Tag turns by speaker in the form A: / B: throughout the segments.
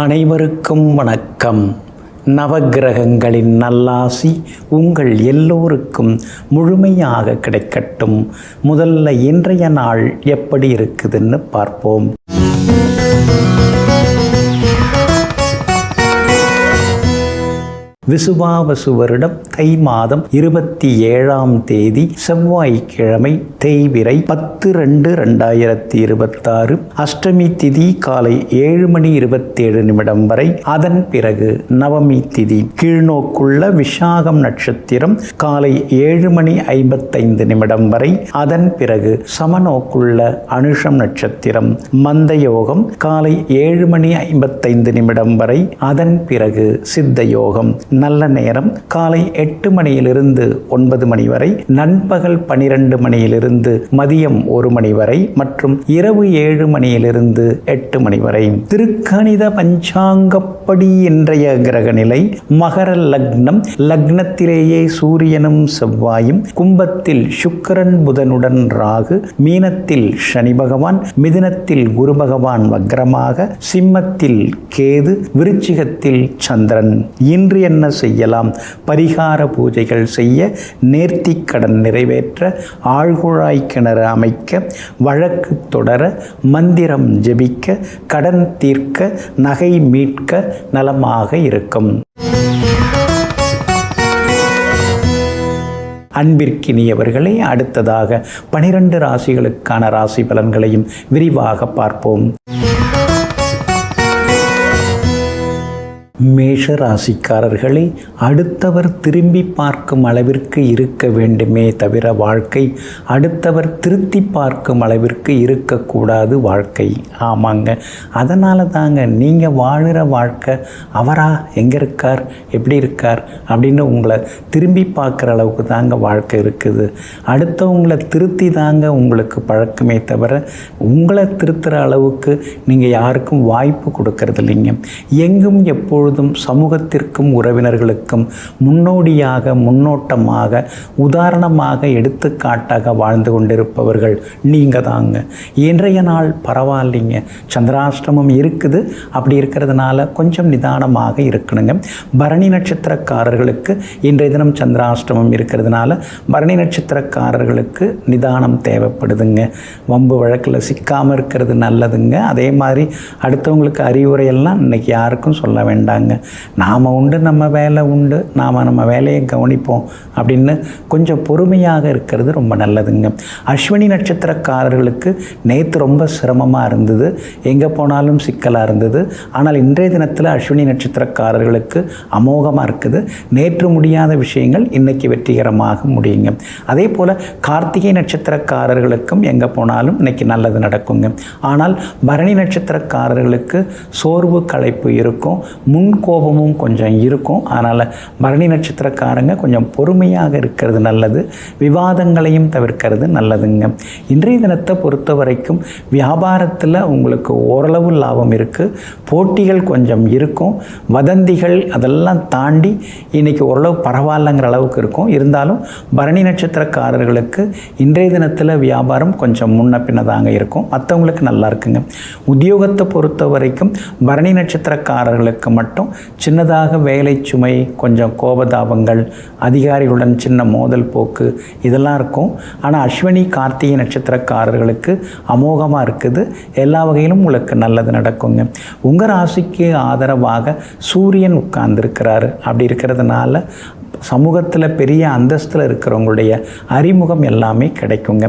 A: அனைவருக்கும் வணக்கம். நவக்கிரகங்களின் நல்லாசி உங்கள் எல்லோருக்கும் முழுமையாக கிடைக்கட்டும். முதல்ல இன்றைய நாள் எப்படி இருக்குதுன்னு பார்ப்போம். விசுவாவசு வருடம் தை மாதம் 27ஆம் தேதி செவ்வாய்க்கிழமை, தேய்பிறை 10/2/2026. அஷ்டமி திதி காலை 7:27 வரை. அதன் பிறகு நவமி திதி. கீழ்நோக்குள்ள விசாகம் நட்சத்திரம் காலை 7:55 வரை. அதன் பிறகு சமநோக்குள்ள அனுஷம் நட்சத்திரம். மந்த யோகம் காலை 7:55 வரை. அதன் பிறகு சித்த யோகம். நல்ல நேரம் காலை 8 மணியிலிருந்து 9 மணி வரை, நண்பகல் 12 மணியிலிருந்து மதியம் 1 மணி வரை மற்றும் இரவு 7 மணியிலிருந்து 8 மணி வரை. திருக்கணித பஞ்சாங்கப்படி இன்றைய கிரக நிலை: மகர லக்னம், லக்னத்திலேயே சூரியனும் செவ்வாயும், கும்பத்தில் சுக்கிரன் புதனுடன் ராகு, மீனத்தில் சனி பகவான், மிதுனத்தில் குரு பகவான் வக்ரமாக, சிம்மத்தில் கேது, விருச்சிகத்தில் சந்திரன். இன்று என்ன செய்யலாம்? பரிகார பூஜைகள் செய்ய, நேர்த்திக் கடன் நிறைவேற்ற, ஆழ்குழாய் கிணறு அமைக்க, வழக்கு தொடர, மந்திரம் ஜெபிக்க, கடன் தீர்க்க, நகை மீட்க நலமாக இருக்கும். அன்பிற்கினியவர்களே, அடுத்ததாக 12 ராசிகளுக்கான ராசி பலன்களையும் விரிவாக பார்ப்போம். மேஷ ராசிக்காரர்களே, அடுத்தவர் திரும்பி பார்க்கும் அளவிற்கு இருக்க வேண்டுமே தவிர வாழ்க்கை அடுத்தவர் திருத்தி பார்க்கும் அளவிற்கு இருக்கக்கூடாது வாழ்க்கை. ஆமாங்க, அதனால தாங்க நீங்கள் வாழுற வாழ்க்கை அவரா எங்கே இருக்கார், எப்படி இருக்கார் அப்படின்னு உங்களை திரும்பி பார்க்குற அளவுக்கு தாங்க வாழ்க்கை இருக்குது. அடுத்தவங்களை திருத்தி தாங்க உங்களுக்கு பழக்கமே தவிர உங்களை திருத்துகிற அளவுக்கு நீங்கள் யாருக்கும் வாய்ப்பு கொடுக்கறது இல்லைங்க. எங்கும் எப்பொழுதும் சமூகத்திற்கும் உறவினர்களுக்கும் முன்னோடியாக, முன்னோட்டமாக, உதாரணமாக, எடுத்துக்காட்டாக வாழ்ந்து கொண்டிருப்பவர்கள் நீங்கள் தாங்க. இன்றைய நாள் பரவாயில்லைங்க, சந்திராஷ்டமம் இருக்குது. அப்படி இருக்கிறதுனால கொஞ்சம் நிதானமாக இருக்கணுங்க. பரணி நட்சத்திரக்காரர்களுக்கு இன்றைய தினம் சந்திராஷ்டமம் இருக்கிறதுனால பரணி நட்சத்திரக்காரர்களுக்கு நிதானம் தேவைப்படுதுங்க. வம்பு வழக்கில் சிக்காமல் இருக்கிறது நல்லதுங்க. அதே மாதிரி அடுத்தவங்களுக்கு அறிவுரையெல்லாம் இன்னைக்கு யாருக்கும் சொல்ல வேண்டாங்க. நாம் உண்டு, நம்ம வேலை உண்டு, நாம் நம்ம வேலையை கவனிப்போம் அப்படின்னு கொஞ்சம் பொறுமையாக இருக்கிறது ரொம்ப நல்லதுங்க. அஸ்வினி நட்சத்திரக்காரர்களுக்கு நேற்று ரொம்ப சிரமமாக இருந்தது, எங்கே போனாலும் சிக்கலாக இருந்தது. ஆனால் இன்றைய தினத்தில் அஸ்வினி நட்சத்திரக்காரர்களுக்கு அமோகமாக இருக்குது. நேற்று முடியாத விஷயங்கள் இன்னைக்கு வெற்றிகரமாக முடியுங்க. அதே போல் கார்த்திகை நட்சத்திரக்காரர்களுக்கும் எங்கே போனாலும் இன்னைக்கு நல்லது நடக்குங்க. ஆனால் பரணி நட்சத்திரக்காரர்களுக்கு சோர்வு, களைப்பு இருக்கும், முன்கோபமும் கொஞ்சம் இருக்கும். அதனால் பரணி நட்சத்திரக்காரங்க கொஞ்சம் பொறுமையாக இருக்கிறது நல்லது. விவாதங்களையும் தவிர்க்கிறது நல்லதுங்க. இன்றைய தினத்தை பொறுத்த வரைக்கும் வியாபாரத்தில் உங்களுக்கு ஓரளவு லாபம் இருக்குது. போட்டிகள் கொஞ்சம் இருக்கும். வதந்திகள் அதெல்லாம் தாண்டி இன்றைக்கி ஓரளவு பரவாயில்லைங்கிற அளவுக்கு இருக்கும். இருந்தாலும் பரணி நட்சத்திரக்காரர்களுக்கு இன்றைய தினத்தில் வியாபாரம் கொஞ்சம் முன்ன பின்னதாங்க இருக்கும். மற்றவங்களுக்கு நல்லா இருக்குங்க. உத்தியோகத்தை பொறுத்த வரைக்கும் பரணி நட்சத்திரக்காரர்களுக்கு மட்டும் சின்னதாக வேலை சுமை, கொஞ்சம் கோபதாபங்கள், அதிகாரிகளுடன் சின்ன மோதல் போக்கு இதெல்லாம் இருக்கும். ஆனால் அஸ்வினி, கார்த்திகை நட்சத்திரக்காரர்களுக்கு அமோகமாக இருக்குது. எல்லா வகையிலும் உங்களுக்கு நல்லது நடக்குங்க. உங்கள் ராசிக்கு ஆதரவாக சூரியன் உட்கார்ந்துருக்கிறாரு. அப்படி இருக்கிறதுனால சமூகத்தில் பெரிய அந்தஸ்தில் இருக்கிறவங்களுடைய அறிமுகம் எல்லாமே கிடைக்குங்க.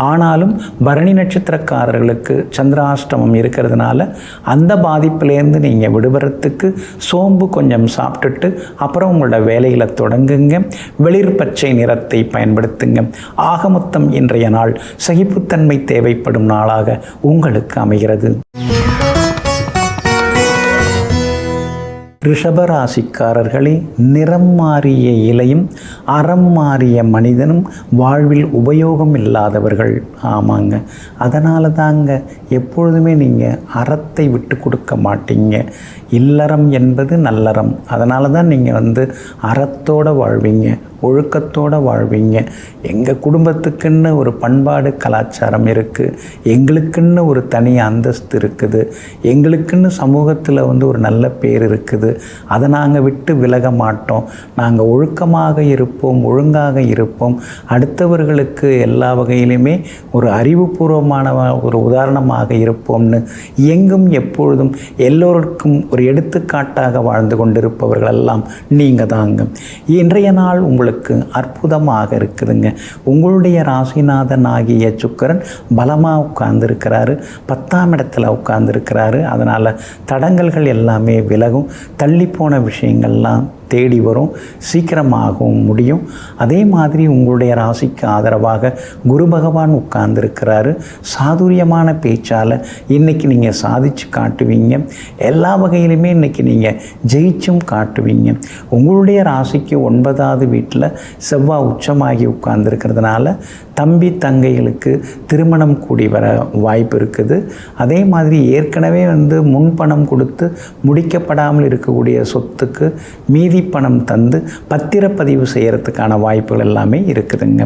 A: ஆனாலும் பரணி நட்சத்திரக்காரர்களுக்கு சந்திராஷ்டமம் இருக்கிறதுனால அந்த பாதிப்பிலேருந்து நீங்கள் விடுபடுறதுக்கு சோம்பு கொஞ்சம் சாப்பிட்டுட்டு அப்புறம் உங்களோட வேலைகளை தொடங்குங்க. வெளிர் பச்சை நிறத்தை பயன்படுத்துங்க. ஆக மொத்தம் இன்றைய நாள் சகிப்புத்தன்மை தேவைப்படும் நாளாக உங்களுக்கு அமைகிறது. ரிஷபராசிக்காரர்களே, நிறம் மாறிய இலையும் அறம் மாறிய மனிதனும் வாழ்வில் உபயோகம் இல்லாதவர்கள். ஆமாங்க, அதனால தாங்க எப்பொழுதுமே நீங்கள் அறத்தை விட்டு கொடுக்க மாட்டீங்க. இல்லறம் என்பது நல்லறம். அதனால தான் நீங்கள் அறத்தோடு வாழ்வீங்க. ஒழுக்கத்தோடு வாழ்வீங்க. எங்கள் குடும்பத்துக்குன்னு ஒரு பண்பாடு கலாச்சாரம் இருக்குது, எங்களுக்குன்னு ஒரு தனி அந்தஸ்து இருக்குது, எங்களுக்குன்னு சமூகத்தில் ஒரு நல்ல பேர் இருக்குது. அதை நாங்கள் விட்டு விலக மாட்டோம். நாங்கள் ஒழுக்கமாக இருப்போம், ஒழுங்காக இருப்போம். அடுத்தவர்களுக்கு எல்லா வகையிலுமே ஒரு அறிவுபூர்வமான ஒரு உதாரணமாக இருப்போம்னு எங்கும் எப்பொழுதும் எல்லோருக்கும் ஒரு எடுத்துக்காட்டாக வாழ்ந்து கொண்டிருப்பவர்கள் எல்லாம் நீங்கள் தாங்க. இன்றைய நாள் உங்களுக்கு அற்புதமாக இருக்குதுங்க. உங்களுடைய ராசிநாதன் ஆகிய சுக்கிரன் பலமாக உட்கார்ந்துருக்கிறாரு, 10ஆம் இடத்துல உட்கார்ந்துருக்கிறாரு. அதனால் தடங்கல்கள் எல்லாமே விலகும், தள்ளிப்போன விஷயங்கள்லாம் தேடி வரும், சீக்கிரமாகவும் முடியும். அதே மாதிரி உங்களுடைய ராசிக்கு ஆதரவாக குரு பகவான் உட்கார்ந்துருக்கிறாரு. சாதுரியமான பேச்சால் இன்றைக்கி நீங்கள் சாதித்து காட்டுவீங்க. எல்லா வகையிலுமே இன்றைக்கி நீங்கள் ஜெயிச்சும் காட்டுவீங்க. உங்களுடைய ராசிக்கு 9வது வீட்டில் செவ்வாய் உச்சமாகி உட்கார்ந்துருக்கிறதுனால தம்பி தங்கைகளுக்கு திருமணம் கூடி வர வாய்ப்பு இருக்குது. அதே மாதிரி ஏற்கனவே முன்பணம் கொடுத்து முடிக்கப்படாமல் இருக்கக்கூடிய சொத்துக்கு மீதி பணம் தந்து பத்திரப்பதிவு செய்கிறதுக்கான வாய்ப்புகள் எல்லாமே இருக்குதுங்க.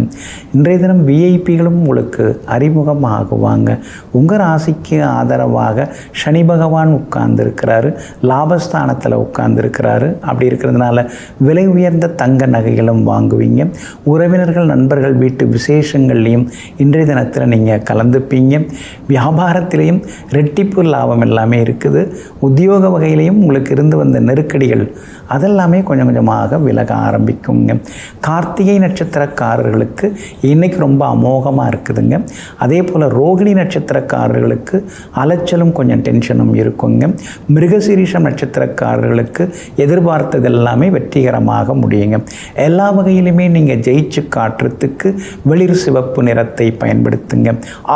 A: இன்றைய தினம் விஐபிகளும் உங்களுக்கு அறிமுகம் ஆகுவாங்க. உங்கள் ராசிக்கு ஆதரவாக சனி பகவான் உட்கார்ந்துருக்கிறாரு, லாபஸ்தானத்தில் உட்கார்ந்துருக்கிறாரு. அப்படி இருக்கிறதுனால விலை உயர்ந்த தங்க நகைகளும் வாங்குவீங்க. உறவினர்கள் நண்பர்கள் வீட்டு விசேஷங்கள்லையும் இன்றைய தினத்தில் நீங்கள் கலந்துப்பீங்க. வியாபாரத்திலையும் ரெட்டிப்பு லாபம் எல்லாமே இருக்குது. உத்தியோக வகையிலையும் உங்களுக்கு இருந்து வந்த நெருக்கடிகள் அதெல்லாமே கொஞ்சம் கொஞ்சமாக விலக ஆரம்பிக்குங்க. கார்த்திகை நட்சத்திரக்காரர்களுக்கு இன்றைக்கி ரொம்ப அமோகமாக இருக்குதுங்க. அதே போல் ரோகிணி நட்சத்திரக்காரர்களுக்கு அலைச்சலும் கொஞ்சம் டென்ஷனும் இருக்குங்க. மிருகசீரிஷம் நட்சத்திரக்காரர்களுக்கு எதிர்பார்த்தது எல்லாமே வெற்றிகரமாக முடியுங்க. எல்லா வகையிலுமே நீங்கள் ஜெயிச்சு காட்டுறதுக்கு வெளிர் சிவப்பு நிறத்தை பயன்படுத்துங்க.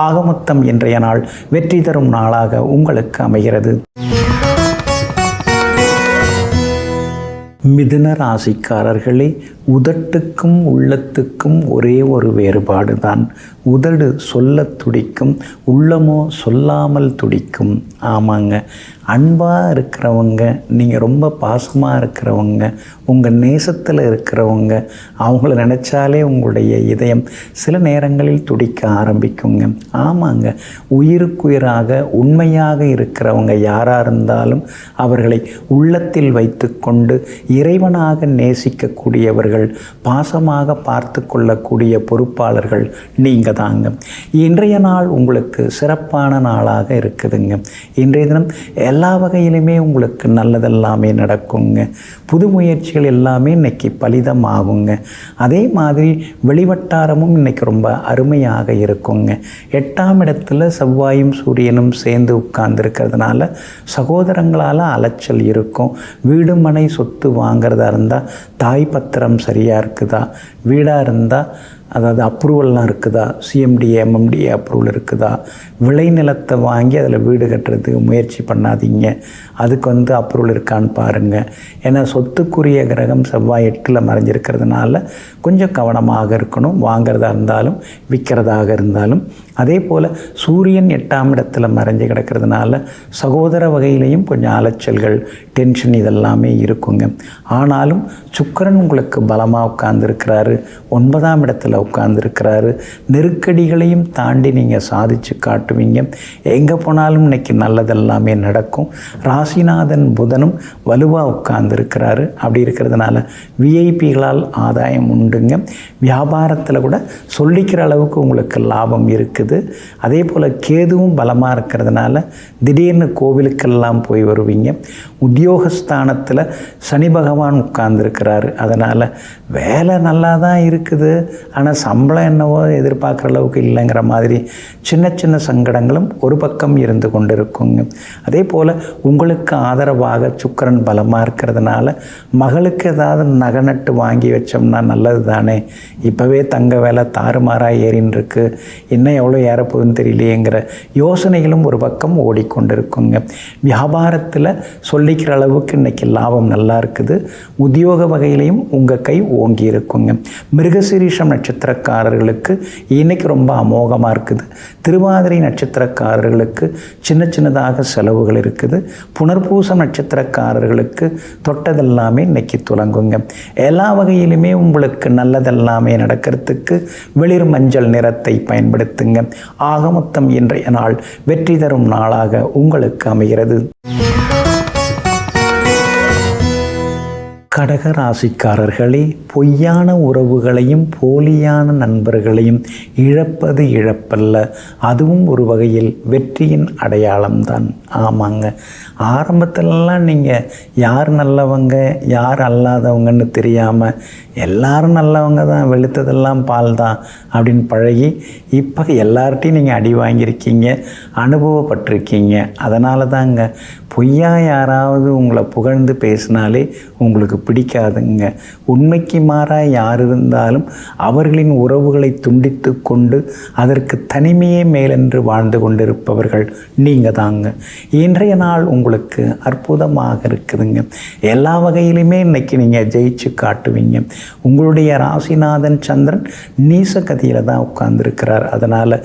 A: ஆக மொத்தம் இன்றைய நாள் வெற்றி தரும் நாளாக உங்களுக்கு அமைகிறது. மிதுன ராசிக்காரர்களே, உதட்டுக்கும் உள்ளத்துக்கும் ஒரே ஒரு வேறுபாடு தான். உதடு சொல்ல துடிக்கும், உள்ளமோ சொல்லாமல் துடிக்கும். ஆமாங்க, அன்பாக இருக்கிறவங்க, நீங்கள் ரொம்ப பாசமாக இருக்கிறவங்க, உங்கள் நேசத்தில் இருக்கிறவங்க, அவங்கள நினச்சாலே உங்களுடைய இதயம் சில நேரங்களில் துடிக்க ஆரம்பிக்குங்க. ஆமாங்க, உயிருக்குயிராக உண்மையாக இருக்கிறவங்க யாராக இருந்தாலும் அவர்களை உள்ளத்தில் வைத்து கொண்டு இறைவனாக நேசிக்கக்கூடியவர்கள், பாசமாக பார்த்து கொள்ளக்கூடிய பொறுப்பாளர்கள் நீங்கள் தாங்க. இன்றைய நாள் உங்களுக்கு சிறப்பான நாளாக இருக்குதுங்க. இன்றைய தினம் எல்லா வகையிலுமே உங்களுக்கு நல்லதெல்லாமே நடக்குங்க. புது முயற்சிகள் எல்லாமே இன்றைக்கி பலிதமாகுங்க. அதே மாதிரி வெளிவட்டாரமும் இன்றைக்கி ரொம்ப அருமையாக இருக்குங்க. 8ஆம் இடத்துல செவ்வாயும் சூரியனும் சேர்ந்து உட்கார்ந்துருக்கிறதுனால சகோதரங்களால் அலைச்சல் இருக்கும். வீடு மனை சொத்து வாங்கிறதா இருந்தால் தாய் பத்திரம் சரியாக இருக்குதா, வீடாக இருந்தால் அதாவது அப்ரூவல்லாம் இருக்குதா, சிஎம்டி எம்எம்டி அப்ரூவல் இருக்குதா, விளைநிலத்தை வாங்கி அதில் வீடு கட்டுறதுக்கு முயற்சி பண்ணாதீங்க. அதுக்கு அப்ரூவல் இருக்கான்னு பாருங்கள். ஏன்னா சொத்துக்குரிய கிரகம் செவ்வாய் 8ல் மறைஞ்சிருக்கிறதுனால கொஞ்சம் கவனமாக இருக்கணும், வாங்கிறதா இருந்தாலும் விற்கிறதாக இருந்தாலும். அதே போல் சூரியன் 8ஆம் இடத்துல மறைஞ்சு கிடக்கிறதுனால சகோதர வகையிலையும் கொஞ்சம் அலைச்சல்கள், டென்ஷன் இதெல்லாமே இருக்குங்க. ஆனாலும் சுக்கிரன் உங்களுக்கு பலமாக உட்கார்ந்துருக்கிறாரு, 9ஆம் இடத்துல உட்கார்ந்துருக்கிறாரு. நெருக்கடிகளையும் தாண்டி நீங்கள் சாதிச்சு காட்டுவீங்க. எங்கே போனாலும் இன்னைக்கு நல்லதெல்லாமே நடக்கும். ராசிநாதன் புதனும் வலுவாக உட்கார்ந்துருக்கிறாரு. அப்படி இருக்கிறதுனால விஐபிகளால் ஆதாயம் உண்டுங்க. வியாபாரத்தில் கூட சொல்லிக்கிற அளவுக்கு உங்களுக்கு லாபம் இருக்குது. அதே போல் கேதுவும் பலமாக இருக்கிறதுனால திடீர்னு கோவிலுக்கெல்லாம் போய் வருவீங்க. உத்தியோகஸ்தானத்தில் சனி பகவான் உட்கார்ந்துருக்கிறாரு. அதனால் வேலை நல்லா தான் இருக்குது, ஆனால் சம்பளம் என்னவோ எதிர்பார்க்குற அளவுக்கு இல்லைங்கிற மாதிரி சின்ன சின்ன சங்கடங்களும் ஒரு பக்கம் இருந்து கொண்டு இருக்குங்க. அதே போல் உங்களுக்கு ஆதரவாக சுக்கிரன் பலமாக இருக்கிறதுனால மகளுக்கு ஏதாவது நகை நட்டு வாங்கி வச்சோம்னா நல்லது தானே. இப்போவே தங்க வேலை தாறுமாறாக ஏறின்னு இருக்கு, இன்னும் எவ்வளோ ஏறப்போகுதுன்னு தெரியலையேங்கிற யோசனைகளும் ஒரு பக்கம் ஓடிக்கொண்டிருக்குங்க. வியாபாரத்தில் சொல்லிக்கிற அளவுக்கு இன்றைக்கி லாபம் நல்லா இருக்குது. உத்தியோக வகையிலையும் உங்கள் கை ஓங்கி இருக்குங்க. மிருகசீரிஷம் நட்சத்திரக்காரர்களுக்கு இன்றைக்கி ரொம்ப அமோகமாக இருக்குது. திருவாதிரை நட்சத்திரக்காரர்களுக்கு சின்ன சின்னதாக செலவுகள் இருக்குது. புனர்பூசம் நட்சத்திரக்காரர்களுக்கு தொட்டதெல்லாமே இன்னைக்கு துலங்குங்க. எல்லா வகையிலுமே உங்களுக்கு நல்லதெல்லாமே நடக்கிறதுக்கு வெளிர் மஞ்சள் நிறத்தை பயன்படுத்துங்க. ஆக மொத்தம் இன்றைய நாள் வெற்றி தரும் நாளாக உங்களுக்கு அமைகிறது. கடகராசிக்காரர்களே, பொய்யான உறவுகளையும் போலியான நண்பர்களையும் இழப்பது இழப்பல்ல, அதுவும் ஒரு வகையில் வெற்றியின் அடையாளம்தான். ஆமாங்க, ஆரம்பத்திலலாம் நீங்கள் யார் நல்லவங்க யார் அல்லாதவங்கன்னு தெரியாமல் எல்லாரும் நல்லவங்க தான், வெளுத்ததெல்லாம் பால் தான் அப்படின்னு பழகி இப்போ எல்லார்ட்டையும் நீங்கள் அடி வாங்கியிருக்கீங்க, அனுபவப்பட்டிருக்கீங்க. அதனால தாங்க பொய்யா யாராவது உங்களை புகழ்ந்து பேசினாலே உங்களுக்கு பிடிக்காதுங்க. உண்மைக்கு மாறாக யார் இருந்தாலும் அவர்களின் உறவுகளை துண்டித்து கொண்டு அதற்கு தனிமையே மேலென்று வாழ்ந்து கொண்டிருப்பவர்கள் நீங்கள் தாங்க. இன்றைய நாள் உங்களுக்கு அற்புதமாக இருக்குதுங்க. எல்லா வகையிலுமே இன்றைக்கி நீங்கள் ஜெயிச்சு காட்டுவீங்க. உங்களுடைய ராசிநாதன் சந்திரன் நீசகதியில் தான் உட்கார்ந்துருக்கிறார். அதனால்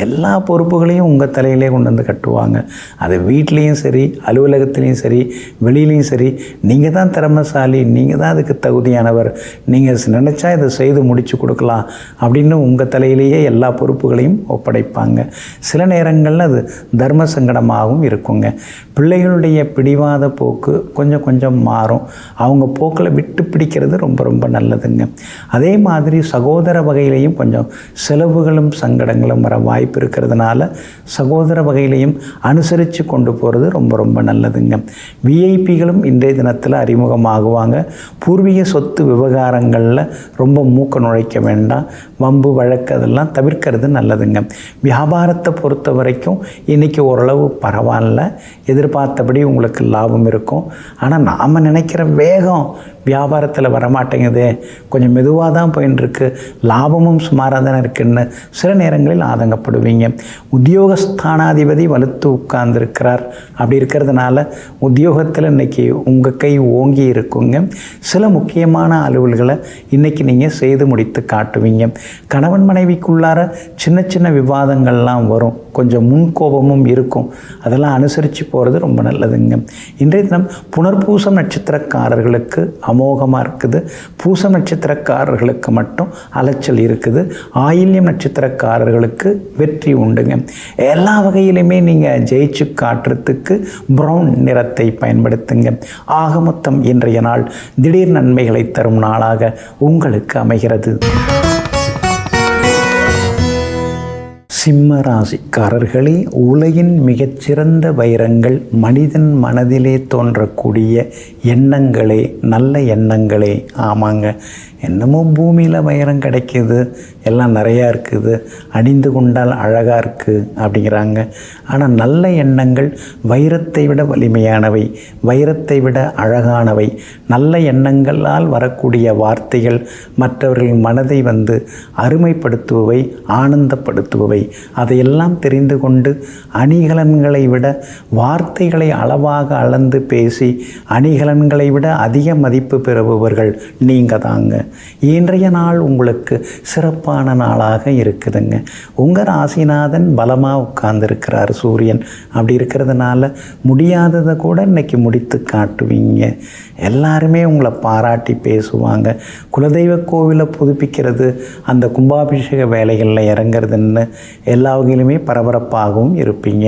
A: எல்லா பொறுப்புகளையும் உங்கள் தலையிலே கொண்டு வந்து கட்டுவாங்க. அது வீட்லேயும் சரி, அலுவலகத்துலேயும் சரி, வெளியிலையும் சரி, நீங்கள் தான் திறமைசாலி, நீங்கள் தான் அதுக்கு தகுதியானவர், நீங்கள் நினச்சா இதை செய்து முடித்து கொடுக்கலாம் அப்படின்னு உங்கள் தலையிலேயே எல்லா பொறுப்புகளையும் ஒப்படைப்பாங்க. சில நேரங்களில் அது தர்ம சங்கடமாகவும் இருக்குங்க. பிள்ளைகளுடைய பிடிவாத போக்கு கொஞ்சம் கொஞ்சம் மாறும். அவங்க போக்கில் விட்டு பிடிக்கிறது ரொம்ப ரொம்ப நல்லதுங்க. அதே மாதிரி சகோதர வகையிலையும் கொஞ்சம் செலவுகளும் சங்கடங்களும் வர வாய்ப்பு இருக்கிறதுனால சகோதர வகையிலையும் அனுசரித்து கொண்டு போகிறது ரொம்ப ரொம்ப நல்லதுங்க. விஐபிகளும் இன்றைய தினத்தில் அறிமுகமாகுவாங்க. பூர்வீக சொத்து விவகாரங்களில் ரொம்ப மூக்க நுழைக்க வேண்டாம். வம்பு வழக்கு அதெல்லாம் தவிர்க்கிறது நல்லதுங்க. வியாபாரத்தை பொறுத்த வரைக்கும் இன்றைக்கி ஓரளவு பரவாயில்ல, எதிர்பார்த்தபடி உங்களுக்கு லாபம் இருக்கும். ஆனால் நாம் நினைக்கிற வேகம் வியாபாரத்தில் வரமாட்டேங்குது, கொஞ்சம் மெதுவாக தான் போயின்ட்டுருக்கு, லாபமும் சுமாராக தானே இருக்குன்னு சில நேரங்களில் ஆதங்கப்படுவீங்க. உத்தியோகஸ்தானாதிபதி வலுத்து உட்கார்ந்துருக்கிறார். அப்படி இருக்கிறதுனால உத்தியோகத்தில் இன்றைக்கி உங்கள் கை ஓங்கி இருக்குங்க. சில முக்கியமான அலுவல்களை இன்றைக்கி நீங்கள் செய்து முடித்து காட்டுவீங்க. கணவன் மனைவிக்குள்ளார சின்ன சின்ன விவாதங்கள்லாம் வரும், கொஞ்சம் முன்கோபமும் இருக்கும். அதெல்லாம் அனுசரித்து போகிறது ரொம்ப நல்லதுங்க. இன்றைய தினம் புனர்பூசம் நட்சத்திரக்காரர்களுக்கு அமோகமாக இருக்குது. பூசம் நட்சத்திரக்காரர்களுக்கு மட்டும் அலைச்சல் இருக்குது. ஆயில்யம் நட்சத்திரக்காரர்களுக்கு வெற்றி உண்டுங்க. எல்லா வகையிலுமே நீங்கள் ஜெயிச்சு காட்டுறதுக்கு ப்ரௌன் நிறத்தை பயன்படுத்துங்க. ஆக மொத்தம் இன்றைய நாள் திடீர் நன்மைகளை தரும் நாளாக உங்களுக்கு அமைகிறது. சிம்ம ராசிக்காரர்களே, உலகின் மிகச்சிறந்த வைரங்கள் மனிதன் மனதிலே தோன்றக்கூடிய எண்ணங்களே, நல்ல எண்ணங்களே. ஆமாங்க, என்னமோ பூமியில் வைரம் கிடைக்கிது, எல்லாம் நிறையா இருக்குது, அணிந்து கொண்டால் அழகாக இருக்குது அப்படிங்கிறாங்க. ஆனால் நல்ல எண்ணங்கள் வைரத்தை விட வலிமையானவை, வைரத்தை விட அழகானவை. நல்ல எண்ணங்களால் வரக்கூடிய வார்த்தைகள் மற்றவர்கள் மனதை அருமைப்படுத்துபவை, ஆனந்தப்படுத்துபவை. அதையெல்லாம் தெரிந்து கொண்டு அணிகலன்களை விட வார்த்தைகளை அளவாக அளந்து பேசி அணிகலன்களை விட அதிக மதிப்பு பெறுபவர்கள் நீங்கள் தாங்க. இன்றைய நாள் உங்களுக்கு சிறப்பான நாளாக இருக்குதுங்க. உங்கள் ராசிநாதன் பலமாக உட்கார்ந்துருக்கிறார் சூரியன். அப்படி இருக்கிறதுனால முடியாததை கூட இன்றைக்கி முடித்து காட்டுவீங்க. எல்லாருமே உங்களை பாராட்டி பேசுவாங்க. குலதெய்வ கோவிலை புதுப்பிக்கிறது, அந்த கும்பாபிஷேக வேலைகளில் இறங்குறதுன்னு எல்லா வகையிலுமே பரபரப்பாகவும் இருப்பீங்க.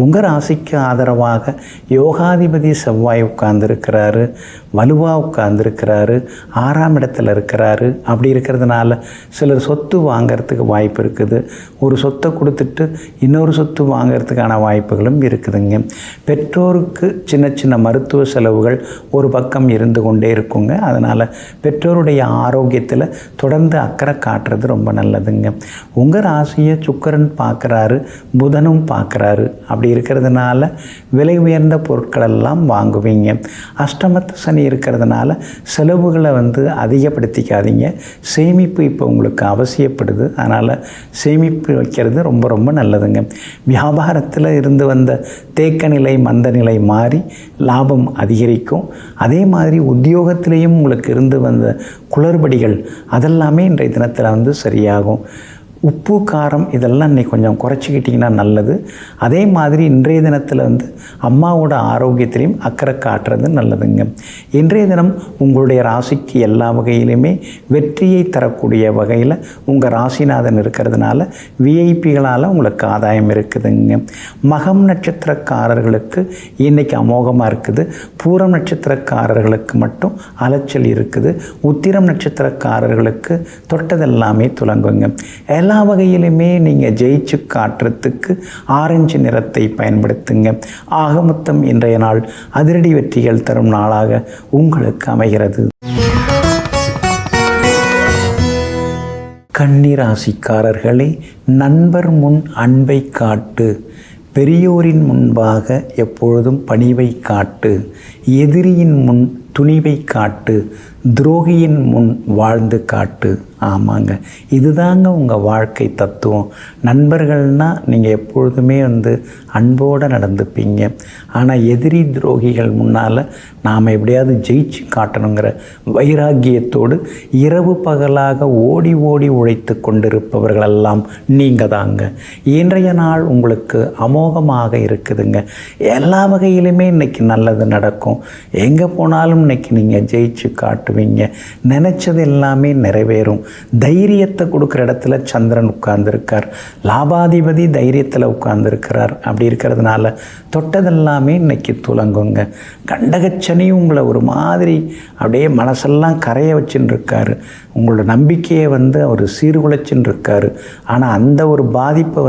A: உங்கள் ராசிக்கு ஆதரவாக யோகாதிபதி செவ்வாய் உட்கார்ந்துருக்கிறாரு, வலுவாக உட்கார்ந்துருக்கிறாரு, 6ஆம் இடத்துல இருக்கிறாரு. அப்படி இருக்கிறதுனால சிலர் சொத்து வாங்கிறதுக்கு வாய்ப்பு இருக்குது. ஒரு சொத்தை கொடுத்துட்டு இன்னொரு சொத்து வாங்கிறதுக்கான வாய்ப்புகளும் இருக்குதுங்க. பெற்றோருக்கு சின்ன சின்ன மருத்துவ செலவுகள் ஒரு பக்கம் இருந்து கொண்டே இருக்குங்க. அதனால் பெற்றோருடைய ஆரோக்கியத்தில் தொடர்ந்து அக்கறை காட்டுறது ரொம்ப நல்லதுங்க. உங்கள் ராசியை சுக்கிரன் பார்க்குறாரு, புதனும் பார்க்குறாரு. அப்படி இருக்கிறதுனால விலை உயர்ந்த பொருட்களெல்லாம் வாங்குவீங்க. அஷ்டமத்து சனி இருக்கிறதுனால செலவுகளை அதிகப்படுத்திக்காதீங்க. சேமிப்பு இப்போ உங்களுக்கு அவசியப்படுது. அதனால் சேமிப்பு வைக்கிறது ரொம்ப ரொம்ப நல்லதுங்க. வியாபாரத்தில் இருந்து வந்த தேக்க நிலை மந்த நிலை மாறி லாபம் அதிகரிக்கும். அதே மாதிரி உத்தியோகத்திலேயும் உங்களுக்கு இருந்து வந்த குளறுபடிகள் அதெல்லாமே இன்றைய தினத்தில் சரியாகும். உப்பு காரம் இதெல்லாம் இன்றைக்கி கொஞ்சம் குறைச்சிக்கிட்டிங்கன்னா நல்லது. அதே மாதிரி இன்றைய தினத்தில் அம்மாவோட ஆரோக்கியத்திலையும் அக்கறை காட்டுறது நல்லதுங்க. இன்றைய தினம் உங்களுடைய ராசிக்கு எல்லா வகையிலுமே வெற்றியை தரக்கூடிய வகையில் உங்கள் ராசிநாதன் இருக்கிறதுனால விஐபிகளால் உங்களுக்கு ஆதாயம் இருக்குதுங்க. மகம் நட்சத்திரக்காரர்களுக்கு இன்றைக்கி அமோகமாக இருக்குது. பூரம் நட்சத்திரக்காரர்களுக்கு மட்டும் அலைச்சல் இருக்குது. உத்திரம் நட்சத்திரக்காரர்களுக்கு தொட்டதெல்லாமே துலங்குங்க. எல்லா வகையிலுமே நீங்கள் ஜெயிச்சு காட்டுறதுக்கு ஆரஞ்சு நிறத்தை பயன்படுத்துங்க. ஆக மொத்தம் இன்றைய நாள் அதிரடி வெற்றிகள் தரும் நாளாக உங்களுக்கு அமைகிறது. கன்னி ராசிக்காரர்களே, நண்பர் முன் அன்பை காட்டு, பெரியோரின் முன்பாக எப்பொழுதும் பணிவை காட்டு, எதிரியின் முன் துணிவை காட்டு, துரோகியின் முன் வாழ்ந்து காட்டு. ஆமாங்க, இதுதாங்க உங்கள் வாழ்க்கை தத்துவம். நண்பர்கள்னால் நீங்கள் எப்பொழுதுமே அன்போடு நடந்துப்பீங்க. ஆனால் எதிரி துரோகிகள் முன்னால் நாம் எப்படியாவது ஜெயிச்சு காட்டணுங்கிற வைராக்கியத்தோடு இரவு பகலாக ஓடி ஓடி உழைத்து கொண்டிருப்பவர்களெல்லாம் நீங்கள் தாங்க. இன்றைய நாள் உங்களுக்கு அமோகமாக இருக்குதுங்க. எல்லா வகையிலுமே இன்றைக்கி நல்லது நடக்கும். எங்கே போனாலும் இன்றைக்கி நீங்கள் ஜெயிச்சு காட்டுவீங்க. நினச்சது எல்லாமே நிறைவேறும். தைரியத்தை கொடுக்குற இடத்துல சந்திரன் உட்கார்ந்துருக்கார். லாபாதிபதி தைரியத்தில் உட்கார்ந்துருக்கிறார். அப்படி இருக்கிறதுனால தொட்டதெல்லாமே இன்னைக்கு துலங்குங்க. கண்டகச்சனி உங்களை ஒரு மாதிரி அப்படியே மனசெல்லாம் கரைய வச்சுன்னு இருக்காரு. உங்களோட நம்பிக்கையை அவர் சீர்குலைச்சின்னு இருக்காரு. ஆனால் அந்த ஒரு பாதிப்பை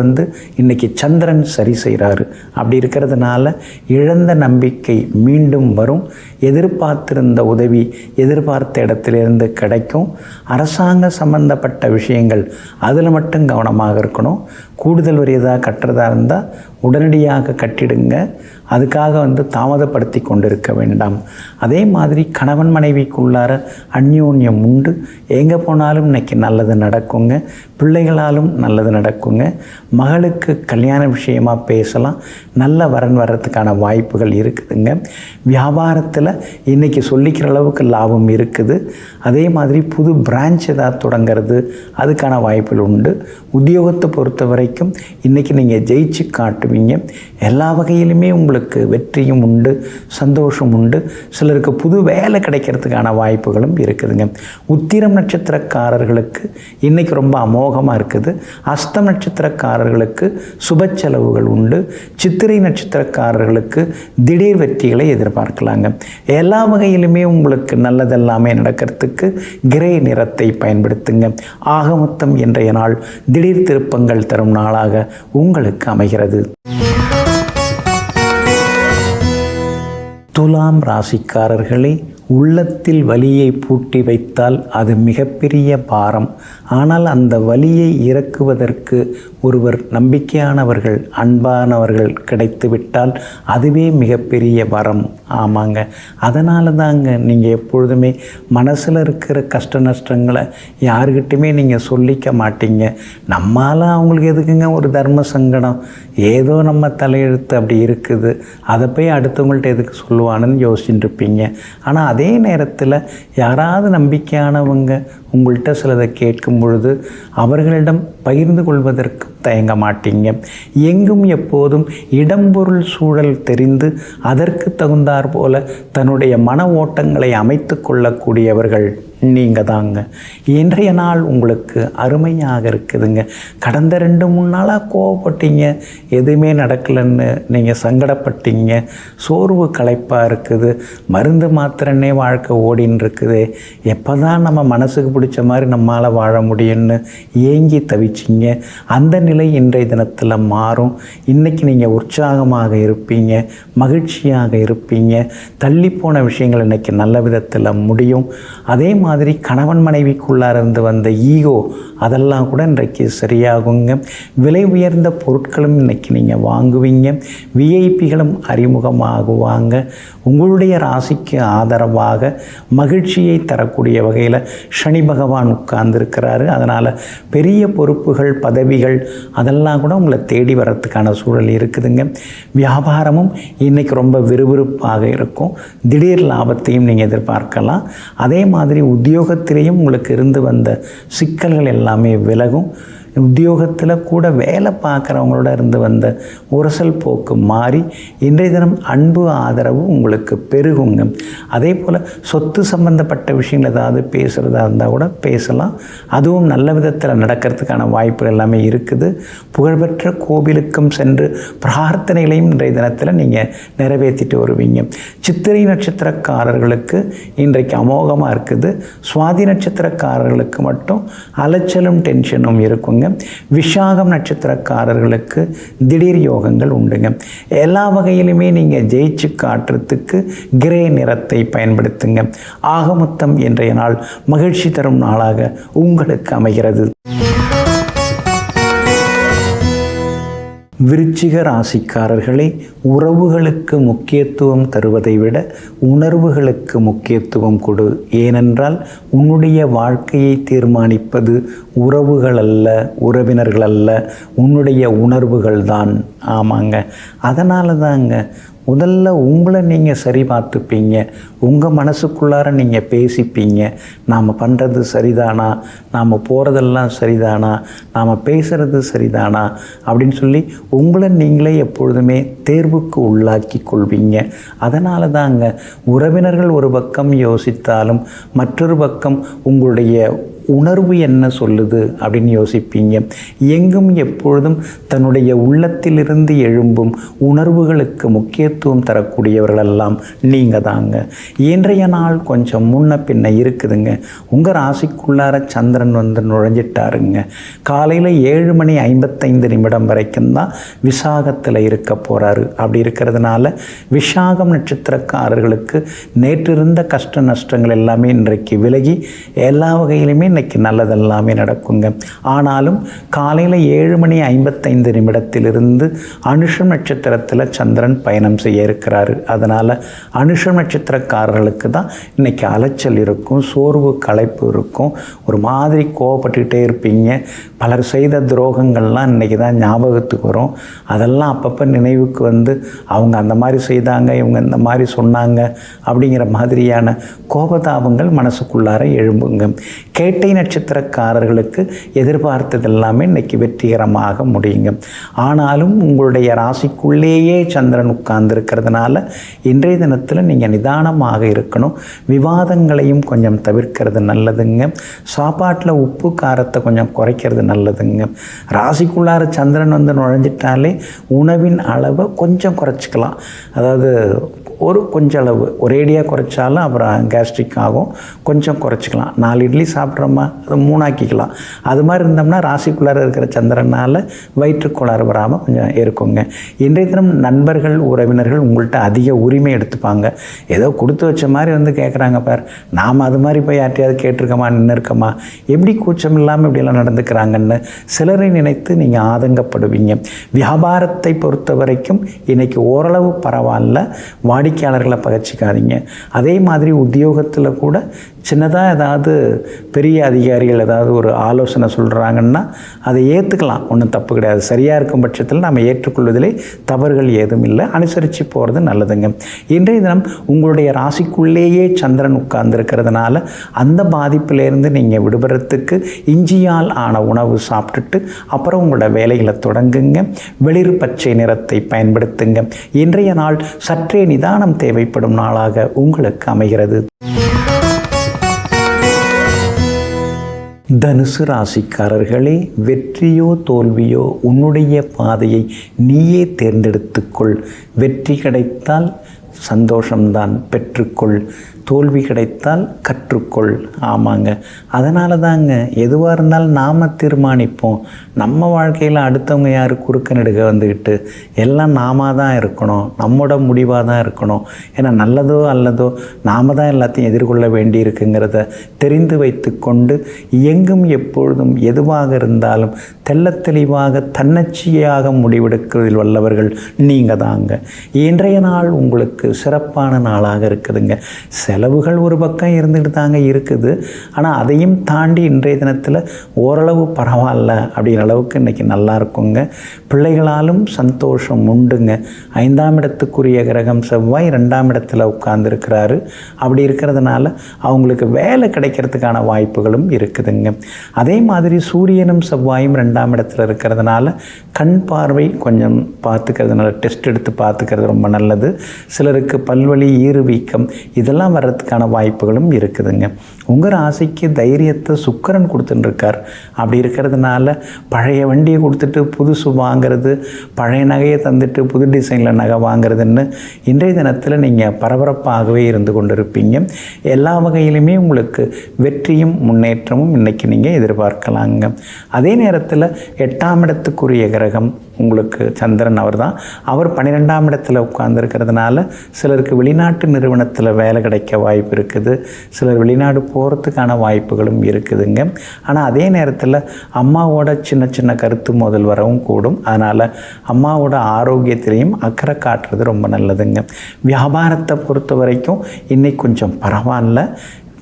A: இன்றைக்கி சந்திரன் சரி செய்கிறாரு. அப்படி இருக்கிறதுனால இழந்த நம்பிக்கை மீண்டும் வரும். எதிர்பார்த்திருந்த உதவி எதிர்பார்த்த இடத்திலிருந்து கிடைக்கும். அரசாங்க சம்பந்தப்பட்ட விஷயங்கள் அதில் மட்டும் கவனமாக இருக்கணும். கூடுதல் வரி ஏதாவது கட்டுறதா இருந்தால் உடனடியாக கட்டிடுங்க. அதுக்காக தாமதப்படுத்தி கொண்டிருக்க வேண்டாம். அதே மாதிரி கணவன் மனைவிக்குள்ளார அந்யோன்யம் உண்டு. எங்கே போனாலும் இன்றைக்கி நல்லது நடக்குங்க. பிள்ளைகளாலும் நல்லது நடக்குங்க. மகளுக்கு கல்யாண விஷயமாக பேசலாம். நல்ல வரன் வர்றதுக்கான வாய்ப்புகள் இருக்குதுங்க. வியாபாரத்தில் இன்றைக்கி சொல்லிக்கிற அளவுக்கு லாபம் இருக்குது. அதே மாதிரி புது பிரான்ச் ஏதாவது தொடங்கிறது அதுக்கான வாய்ப்புகள் உண்டு. உத்தியோகத்தை பொறுத்த வரைக்கும் இன்றைக்கி நீங்கள் ஜெயிச்சு காட்டுவீங்க. எல்லா வகையிலுமே உங்களுக்கு வெற்றியும் உண்டு, சந்தோஷம் உண்டு. சிலருக்கு புது வேலை கிடைக்கிறதுக்கான வாய்ப்புகளும் இருக்குதுங்க. உத்திரம் நட்சத்திரக்காரர்களுக்கு இன்றைக்கி ரொம்ப அமோகமாக இருக்குது. அஸ்தம் நட்சத்திரக்காரர்களுக்கு சுப செலவுகள் உண்டு. சித்திரை நட்சத்திரக்காரர்களுக்கு திடீர் வெற்றிகளை எதிர்பார்க்கலாங்க. எல்லா வகையிலுமே உங்களுக்கு நல்லதெல்லாமே நடக்கிறதுக்கு கிரே நிறத்தை பயன்படுத்துங்க. ஆக மொத்தம் இன்றைய நாள் திடீர் திருப்பங்கள் தரும் நாளாக உங்களுக்கு அமைகிறது. துலாம் ராசிக்காரர்களே, உள்ளத்தில் வலியை பூட்டி வைத்தால் அது மிகப்பெரிய பாரம். ஆனால் அந்த வலியை இறக்குவதற்கு ஒருவர் நம்பிக்கையானவர்கள், அன்பானவர்கள் கிடைத்துவிட்டால் அதுவே மிகப்பெரிய வரம். ஆமாங்க, அதனால தாங்க நீங்கள் எப்பொழுதுமே மனசில் இருக்கிற கஷ்ட நஷ்டங்களை யாருக்கிட்டையுமே நீங்கள் சொல்லிக்க மாட்டீங்க. நம்மளால் அவங்களுக்கு எதுக்குங்க ஒரு தர்ம சங்கடம், ஏதோ நம்ம தலையெழுத்து அப்படி இருக்குது, அதை போய் அடுத்தவங்கள்ட்ட எதுக்கு சொல்லுவானுன்னு யோசிச்சுட்டு இருப்பீங்க. ஆனால் அதே நேரத்தில் யாராவது நம்பிக்கையானவங்க உங்கள்கிட்ட சிலதை கேட்கும் பொழுது அவர்களிடம் பகிர்ந்து கொள்வதற்கு தயங்க மாட்டீங்க. எங்கும் எப்போதும் இடம்பொருள் சூழல் தெரிந்து அதற்கு தகுந்தாற் போல தன்னுடைய மன ஓட்டங்களை அமைத்து கொள்ளக்கூடியவர்கள் நீங்கள் தாங்க. இன்றைய நாள் உங்களுக்கு அருமையாக இருக்குதுங்க. கடந்த 2-3 நாளாக கோவப்பட்டீங்க, எதுவுமே நடக்கலைன்னு நீங்கள் சங்கடப்பட்டீங்க. சோர்வு களைப்பாக இருக்குது. மருந்து மாத்திரன்னே வாழ்க்கை ஓடின்னு இருக்குது. எப்போ தான் நம்ம மனசுக்கு பிடிச்ச மாதிரி நம்மளால் வாழ முடியும்னு ஏங்கி தவிச்சிங்க. அந்த நிலை இன்றைய தினத்தில் மாறும். இன்றைக்கி நீங்கள் உற்சாகமாக இருப்பீங்க, மகிழ்ச்சியாக இருப்பீங்க. தள்ளிப்போன விஷயங்கள் இன்றைக்கி நல்ல விதத்தில் முடியும். அதே மாதிரி கணவன் மனைவிக்குள்ளார இருந்து வந்த ஈகோ அதெல்லாம் கூட இன்றைக்கு சரியாகுங்க. விலை உயர்ந்த பொருட்களும் இன்றைக்கி நீங்கள் வாங்குவீங்க. விஐபிகளும் அறிமுகமாகுவாங்க. உங்களுடைய ராசிக்கு ஆதரவாக மகிழ்ச்சியை தரக்கூடிய வகையில் சனி பகவான் உட்கார்ந்துருக்கிறாரு. அதனால் பெரிய பொறுப்புகள், பதவிகள் அதெல்லாம் கூட உங்களை தேடி வரத்துக்கான சூழல் இருக்குதுங்க. வியாபாரமும் இன்றைக்கி ரொம்ப விறுவிறுப்பாக இருக்கும். திடீர் லாபத்தையும் நீங்கள் எதிர்பார்க்கலாம். அதே மாதிரி உத்தியோகத்திலேயும் உங்களுக்கு இருந்து வந்த சிக்கல்கள் எல்லாமே விலகும். உத்தியோகத்தில் கூட வேலை பார்க்குறவங்களோட இருந்து வந்த உரசல் போக்கு மாறி இன்றைய தினம் அன்பு ஆதரவு உங்களுக்கு பெருகுங்க. அதே போல் சொத்து சம்பந்தப்பட்ட விஷயங்கள் ஏதாவது பேசுகிறதா இருந்தால் கூட பேசலாம். அதுவும் நல்ல விதத்தில் நடக்கிறதுக்கான வாய்ப்புகள் எல்லாமே இருக்குது. புகழ்பெற்ற கோவிலுக்கும் சென்று பிரார்த்தனைகளையும் இன்றைய தினத்தில் நீங்கள் நிறைவேற்றிட்டு வருவீங்க. சித்திரை நட்சத்திரக்காரர்களுக்கு இன்றைக்கு அமோகமாக இருக்குது. சுவாதி நட்சத்திரக்காரர்களுக்கு மட்டும் அலைச்சலும் டென்ஷனும் இருக்குங்க. விஷாகம் நட்சத்திரக்காரர்களுக்கு திடீர் யோகங்கள் உண்டுங்க. எல்லா வகையிலுமே நீங்கள் ஜெயிச்சு காட்டுறதுக்கு கிரே நிறத்தை பயன்படுத்துங்க. ஆக மொத்தம் இன்றைய நாள் மகிழ்ச்சி தரும் நாளாக உங்களுக்கு அமைகிறது. விருச்சிக ராசிக்காரர்களே, உறவுகளுக்கு முக்கியத்துவம் தருவதை விட உணர்வுகளுக்கு முக்கியத்துவம் கொடு. ஏனென்றால் உன்னுடைய வாழ்க்கையை தீர்மானிப்பது உறவுகள் அல்ல, உறவினர்கள் அல்ல, உன்னுடைய உணர்வுகள் தான். ஆமாங்க, அதனால தாங்க முதல்ல உங்களை நீங்கள் சரி பார்த்துப்பீங்க. உங்கள் மனசுக்குள்ளார நீங்கள் பேசிப்பீங்க. நாம் பண்ணுறது சரிதானா, நாம் போகிறதெல்லாம் சரிதானா, நாம் பேசுகிறது சரிதானா அப்படின்னு சொல்லி உங்களை நீங்களே எப்பொழுதுமே தேர்வுக்கு உள்ளாக்கி கொள்வீங்க. அதனால தாங்க உறவினர்கள் ஒரு பக்கம் யோசித்தாலும் மற்றொரு பக்கம் உங்களுடைய உணர்வு என்ன சொல்லுது அப்படின்னு யோசிப்பீங்க. எங்கும் எப்பொழுதும் தன்னுடைய உள்ளத்திலிருந்து எழும்பும் உணர்வுகளுக்கு முக்கியத்துவம் தரக்கூடியவர்களெல்லாம் நீங்கள் தாங்க. இன்றைய நாள் கொஞ்சம் முன்ன பின்ன இருக்குதுங்க. உங்கள் ராசிக்குள்ளார சந்திரன் வந்து நுழைஞ்சிட்டாருங்க. காலையில் 7:55 வரைக்கும் தான் விசாகத்தில் இருக்க போகிறாரு. அப்படி இருக்கிறதுனால விஷாகம் நட்சத்திரக்காரர்களுக்கு நேற்று இருந்த கஷ்ட நஷ்டங்கள் எல்லாமே இன்றைக்கு விலகி எல்லா வகையிலுமே இன்னைக்கு நல்லதெல்லாமே நடக்குங்க. ஆனாலும் காலையில் 7:55 அனுஷம் நட்சத்திரத்தில் சந்திரன் பயணம் செய்ய இருக்கிறாரு. அதனால் அனுஷம் நட்சத்திரக்காரர்களுக்கு தான் இன்றைக்கி அலைச்சல் இருக்கும், சோர்வு களைப்பு இருக்கும், ஒரு மாதிரி கோவப்பட்டுக்கிட்டே இருப்பீங்க. பலர் செய்த துரோகங்கள்லாம் இன்றைக்கி தான் ஞாபகத்துக்கு வரும். அதெல்லாம் அப்பப்போ நினைவுக்கு வந்து அவங்க அந்த மாதிரி செய்தாங்க, இவங்க இந்த மாதிரி சொன்னாங்க அப்படிங்கிற மாதிரியான கோபதாபங்கள் மனசுக்குள்ளார எழும்புங்க. கேட்டை நட்சத்திரக்காரர்களுக்கு எதிர்பார்த்தது எல்லாமே இன்றைக்கி வெற்றிகரமாக முடியுங்க. ஆனாலும் உங்களுடைய ராசிக்குள்ளேயே சந்திரன் உட்கார்ந்துருக்கிறதுனால இன்றைய தினத்தில் நீங்கள் நிதானமாக இருக்கணும். விவாதங்களையும் கொஞ்சம் தவிர்க்கிறது நல்லதுங்க. சாப்பாட்டில் உப்பு காரத்தை கொஞ்சம் குறைக்கிறது நல்லதுங்க. ராசிக்குள்ளார சந்திரன் வந்து நுழைஞ்சிட்டாலே உணவின் அளவை கொஞ்சம் குறைச்சிக்கலாம். அதாவது கொஞ்சம் அளவு ஒரேடியாக குறைச்சாலும் அப்புறம் கேஸ்ட்ரிக் ஆகும். கொஞ்சம் குறைச்சிக்கலாம். 4 இட்லி சாப்பிட்றோமா, அதை 3 ஆக்கிக்கலாம். அது மாதிரி இருந்தோம்னா ராசிக்குள்ளார இருக்கிற சந்திரனால் வயிற்றுக்குள்ளார வராமல் கொஞ்சம் இருக்குங்க. இன்றைய தினம் நண்பர்கள் உறவினர்கள் உங்கள்கிட்ட அதிக உரிமை எடுத்துப்பாங்க. ஏதோ கொடுத்து வச்ச மாதிரி வந்து கேட்குறாங்க பார், நாம் அது மாதிரி போய் யார்ட்டையாவது கேட்டிருக்கோமா, நின்று இருக்கோமா, எப்படி கூச்சம் இல்லாமல் இப்படியெல்லாம் நடந்துக்கிறாங்கன்னு சிலரை நினைத்து நீங்கள் ஆதங்கப்படுவீங்க. வியாபாரத்தை பொறுத்த வரைக்கும் இன்றைக்கி ஓரளவு பரவாயில்ல. வாடிக்கையாளர்களை பகச்சிக்காதீங்க. அதே மாதிரி உத்தியோகத்தில் கூட சின்னதாக ஏதாவது பெரிய அதிகாரிகள் ஏதாவது ஒரு ஆலோசனை சொல்கிறாங்கன்னா அதை ஏற்றுக்கலாம், ஒன்றும் தப்பு கிடையாது. சரியாக இருக்கும் பட்சத்தில் நம்ம ஏற்றுக்கொள்வதிலே தவறுகள் ஏதும் இல்லை. அனுசரித்து போகிறது நல்லதுங்க. இன்றைய தினம் உங்களுடைய ராசிக்குள்ளேயே சந்திரன் உட்கார்ந்துருக்கிறதுனால அந்த பாதிப்பிலேருந்து நீங்கள் விடுபடுறதுக்கு இஞ்சியால் ஆன உணவு சாப்பிட்டுட்டு அப்புறம் உங்களோட வேலைகளை தொடங்குங்க. வெளிர் பச்சை நிறத்தை பயன்படுத்துங்க. இன்றைய நாள் சற்றே நிதானம் தேவைப்படும் நாளாக உங்களுக்கு அமைகிறது. தனுசு ராசிக்காரர்களே, வெற்றியோ தோல்வியோ உன்னுடைய பாதையை நீயே தேர்ந்தெடுத்துக்கொள். வெற்றி கிடைத்தால் சந்தோஷம்தான், பெற்றுக்கொள். தோல்வி கிடைத்தால் கற்றுக்கொள். ஆமாங்க, அதனால தாங்க எதுவாக இருந்தாலும் நாம் தீர்மானிப்போம். நம்ம வாழ்க்கையில் அடுத்தவங்க யார் குறுக்க நெடுக வந்துக்கிட்டு எல்லாம் நாம தான் இருக்கணும், நம்மோட முடிவாக தான் இருக்கணும். ஏன்னா நல்லதோ அல்லதோ நாம் தான் எல்லாத்தையும் எதிர்கொள்ள வேண்டி இருக்குங்கிறத தெரிந்து வைத்து கொண்டு எங்கும் எப்பொழுதும் எதுவாக இருந்தாலும் தெள்ளத் தெளிவாக தன்னச்சியாக முடிவெடுக்கிறதில் வல்லவர்கள் நீங்கள் தாங்க. இன்றைய நாள் உங்களுக்கு சிறப்பான நாளாக இருக்குதுங்க. செலவுகள் ஒரு பக்கம் இருந்துகிட்டு தாங்க இருக்குது. ஆனால் அதையும் தாண்டி இன்றைய தினத்தில் ஓரளவு பரவாயில்ல அப்படிங்கிற அளவுக்கு இன்றைக்கி நல்லா இருக்குங்க. பிள்ளைகளாலும் சந்தோஷம் உண்டுங்க. 5ஆம் இடத்துக்குரிய கிரகம் செவ்வாய் 2ஆம் இடத்துல உட்கார்ந்துருக்கிறாரு. அப்படி இருக்கிறதுனால அவங்களுக்கு வேலை கிடைக்கிறதுக்கான வாய்ப்புகளும் இருக்குதுங்க. அதே மாதிரி சூரியனும் செவ்வாயும் 2ஆம் இடத்துல இருக்கிறதுனால கண் பார்வை கொஞ்சம் பார்த்துக்கிறதுனால டெஸ்ட் எடுத்து பார்த்துக்கிறது ரொம்ப நல்லது. சிலருக்கு பல்வலி, ஈறு வீக்கம் இதெல்லாம் வர்றதுக்கான வாய்ப்புகளும் இருக்குதுங்க. உங்கள் ராசிக்கு தைரியத்தை சுக்கிரன் கொடுத்துட்டுருக்கார். அப்படி இருக்கிறதுனால பழைய வண்டியை கொடுத்துட்டு புதுசு வாங்கிறது, பழைய நகையை தந்துட்டு புது டிசைனில் நகை வாங்கிறதுன்னு இன்றைய தினத்தில் நீங்கள் பரபரப்பாகவே இருந்து கொண்டிருப்பீங்க. எல்லா வகையிலுமே உங்களுக்கு வெற்றியும் முன்னேற்றமும் இன்றைக்கி நீங்கள் எதிர்பார்க்கலாங்க. அதே நேரத்தில் 8ஆம் இடத்துக்குரிய கிரகம் உங்களுக்கு சந்திரன் அவர் 12ஆம் இடத்துல உட்கார்ந்துருக்கிறதுனால சிலருக்கு வெளிநாட்டு நிறுவனத்தில் வேலை கிடைக்க வாய்ப்பு இருக்குது. சிலர் வெளிநாடு போகிறதுக்கான வாய்ப்புகளும் இருக்குதுங்க. ஆனால் அதே நேரத்தில் அம்மாவோட சின்ன சின்ன கருத்து மோதல் வரவும் கூடும். அதனால் அம்மாவோட ஆரோக்கியத்திலையும் அக்கறை காட்டுறது ரொம்ப நல்லதுங்க. வியாபாரத்தை பொறுத்த வரைக்கும் இன்றைக்கி கொஞ்சம் பரவாயில்ல.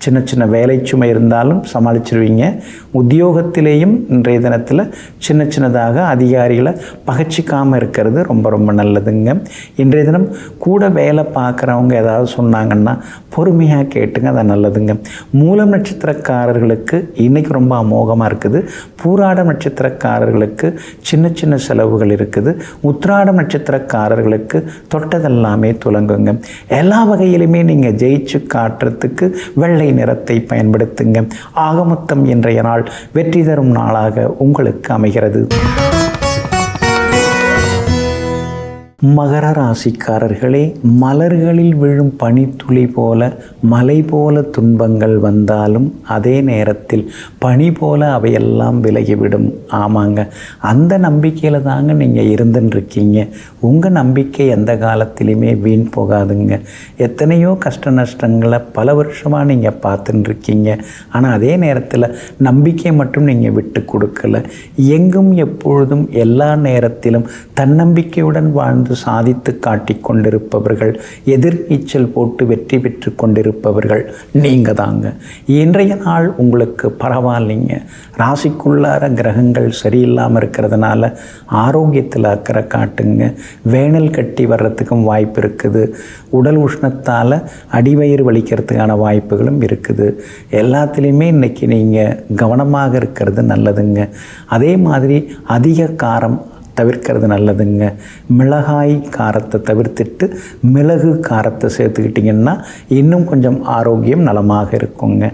A: சின்ன சின்ன வேலை சுமை இருந்தாலும் சமாளிச்சிருவீங்க. உத்தியோகத்திலேயும் இன்றைய தினத்தில் சின்ன சின்னதாக அதிகாரிகளை பகச்சிக்காமல் இருக்கிறது ரொம்ப ரொம்ப நல்லதுங்க. இன்றைய தினம் கூட வேலை பார்க்குறவங்க ஏதாவது சொன்னாங்கன்னா பொறுமையாக கேட்டுங்க, அது நல்லதுங்க. மூலம் நட்சத்திரக்காரர்களுக்கு இன்றைக்கி ரொம்ப அமோகமாக இருக்குது. பூராடம் நட்சத்திரக்காரர்களுக்கு சின்ன சின்ன செலவுகள் இருக்குது. உத்திராடம் நட்சத்திரக்காரர்களுக்கு தொட்டதெல்லாமே துலங்குங்க. எல்லா வகையிலுமே நீங்கள் ஜெயிச்சு காட்டுறதுக்கு வெள்ளை நிறத்தை பயன்படுத்துங்க. ஆகமொத்தம் இன்றைய நாள் வெற்றி தரும் நாளாக உங்களுக்கு அமைகிறது. மகர ராசிக்காரர்களே, மலர்களில் விழும் பனித்துளி போல மலை போல துன்பங்கள் வந்தாலும் அதே நேரத்தில் பனி போல அவையெல்லாம் விலகிவிடும். ஆமாங்க, அந்த நம்பிக்கையில் தாங்க நீங்கள் இருந்துருக்கீங்க. உங்கள் நம்பிக்கை எந்த காலத்திலையுமே வீண் போகாதுங்க. எத்தனையோ கஷ்ட நஷ்டங்களை பல வருஷமாக நீங்கள் பார்த்துட்டுருக்கீங்க. ஆனால் அதே நேரத்தில் நம்பிக்கை மட்டும் நீங்கள் விட்டு கொடுக்கல. எங்கும் எப்பொழுதும் எல்லா நேரத்திலும் தன்னம்பிக்கையுடன் வாழ்ந்து சாதித்து காட்டிக் கொண்டிருப்பவர்கள், எதிர்நீச்சல் போட்டு வெற்றி பெற்று கொண்டிருப்பவர்கள் நீங்க தாங்க. இன்றைய நாள் உங்களுக்கு பரவாயில்லைங்க. ராசிக்குள்ளார கிரகங்கள் சரியில்லாமல் இருக்கிறதுனால ஆரோக்கியத்தில் அக்கறை காட்டுங்க. வேனல் கட்டி வர்றதுக்கும் வாய்ப்பு இருக்குது. உடல் உஷ்ணத்தால் அடிவயிறு வலிக்கிறதுக்கான வாய்ப்புகளும் இருக்குது. எல்லாத்துலேயுமே இன்றைக்கி நீங்கள் கவனமாக இருக்கிறது நல்லதுங்க. அதே மாதிரி அதிக காரம் தவிர்க்கிறது நல்லதுங்க. மிளகாய் காரத்தை தவிர்த்துட்டு மிளகு காரத்தை சேர்த்துக்கிட்டிங்கன்னா இன்னும் கொஞ்சம் ஆரோக்கியம் நலமாக இருக்குங்க.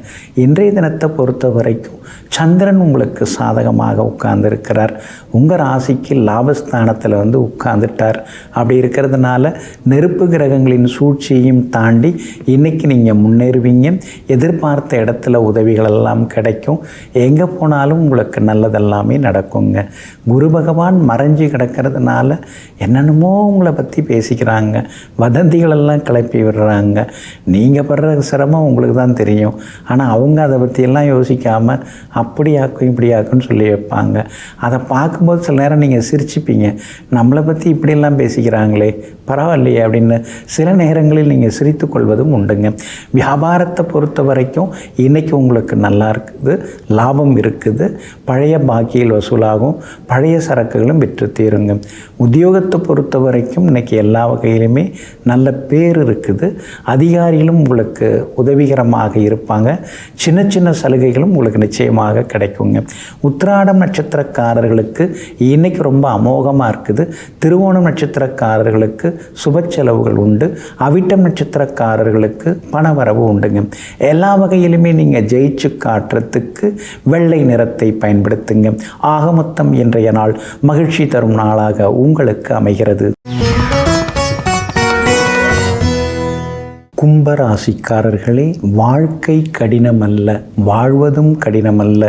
A: இன்றைய தினத்தை பொறுத்த வரைக்கும் சந்திரன் உங்களுக்கு சாதகமாக உட்கார்ந்துருக்கிறார். உங்கள் ராசிக்கு லாபஸ்தானத்தில் உட்கார்ந்துட்டார். அப்படி இருக்கிறதுனால நெருப்பு கிரகங்களின் சூழ்ச்சியையும் தாண்டி இன்றைக்கி நீங்கள் முன்னேறுவீங்க. எதிர்பார்த்த இடத்துல உதவிகளெல்லாம் கிடைக்கும். எங்கே போனாலும் உங்களுக்கு நல்லதெல்லாமே நடக்குங்க. குரு பகவான் மறைஞ்சு கிடக்கிறதுனால என்னென்னமோ உங்களை பற்றி பேசிக்கிறாங்க, வதந்திகளெல்லாம் கிளப்பி விடுறாங்க. நீங்கள் படுற சிரமம் உங்களுக்கு தான் தெரியும். ஆனால் அவங்க அதை பற்றியெல்லாம் யோசிக்காமல் அப்படியாக்கும் இப்படியாக்குன்னு சொல்லி வைப்பாங்க. அதை பார்க்கும்போது சில நேரம் நீங்கள் சிரிச்சுப்பீங்க. நம்மளை பற்றி இப்படியெல்லாம் பேசிக்கிறாங்களே, பரவாயில்லையே அப்படின்னு சில நேரங்களில் நீங்கள் சிரித்து கொள்வதும் உண்டுங்க. வியாபாரத்தை பொறுத்த வரைக்கும் இன்றைக்கி உங்களுக்கு நல்லா இருக்குது, லாபம் இருக்குது. பழைய பாக்கியில் வசூலாகும், பழைய சரக்குகளும் விற்று தீருங்க. உத்தியோகத்தை பொறுத்த வரைக்கும் இன்றைக்கி எல்லா வகையிலுமே நல்ல பேர் இருக்குது. அதிகாரிகளும் உங்களுக்கு உதவிகரமாக இருப்பாங்க. சின்ன சின்ன சலுகைகளும் உங்களுக்கு நிச்சயமாக கிடைக்குங்க. உத்திராடம் நட்சத்திரக்காரர்களுக்கு இன்றைக்கி ரொம்ப அமோகமாக இருக்குது. திருவோணம் நட்சத்திரக்காரர்களுக்கு சுப செலவுகள் உண்டு. அவிட்டம் நட்சத்திரக்காரர்களுக்கு பணவரவு உண்டுங்க. எல்லா வகையிலுமே நீங்கள் ஜெயிச்சு காட்டுறதுக்கு வெள்ளை நிறத்தை பயன்படுத்துங்க. ஆக மொத்தம் இன்றைய நாள் மகிழ்ச்சி தரும் நாளாக உங்களுக்கு அமைகிறது. கும்பராசிக்காரர்களே, வாழ்க்கை கடினமல்ல, வாழ்வதும் கடினமல்ல.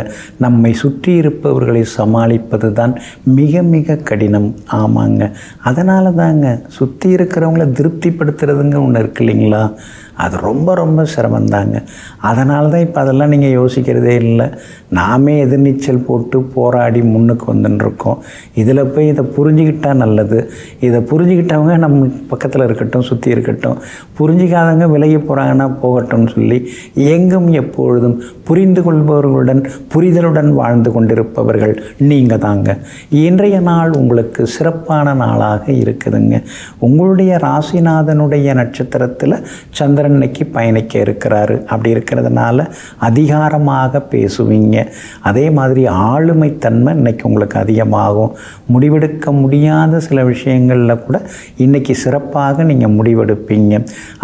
A: நம்மை சுற்றி இருப்பவர்களை சமாளிப்பது தான் மிக மிக கடினம். ஆமாங்க, அதனால தாங்க சுற்றி இருக்கிறவங்கள திருப்திப்படுத்துறதுங்க ஒன்று இருக்கு இல்லைங்களா, அது ரொம்ப ரொம்ப சிரமந்தாங்க. அதனால தான் இப்போ அதெல்லாம் நீங்கள் யோசிக்கிறதே இல்லை. நாமே எதிர்நீச்சல் போட்டு போராடி முன்னுக்கு வந்துட்டுருக்கோம். இதில் போய் இதை புரிஞ்சுக்கிட்டால் நல்லது. இதை புரிஞ்சுக்கிட்டவங்க நம்ம பக்கத்தில் இருக்கட்டும், சுற்றி இருக்கட்டும். புரிஞ்சிக்காதவங்க விலகி போகிறாங்கன்னா போகட்டும்னு சொல்லி எங்கும் எப்பொழுதும் புரிந்து கொள்பவர்களுடன் புரிதலுடன் வாழ்ந்து கொண்டிருப்பவர்கள் நீங்கள் தாங்க. இன்றைய நாள் உங்களுக்கு சிறப்பான நாளாக இருக்குதுங்க. உங்களுடைய ராசிநாதனுடைய நட்சத்திரத்தில் சந்திரன் இன்னைக்கு பயணிக்க இருக்கிறாரு. அப்படி இருக்கிறதுனால அதிகாரமாக பேசுவீங்க. அதே மாதிரி ஆளுமைத்தன்மை இன்னைக்கு உங்களுக்கு அதிகமாகும். முடிவெடுக்க முடியாத சில விஷயங்களில் கூட இன்னைக்கு சிறப்பாக நீங்கள் முடிவெடுப்பீங்க.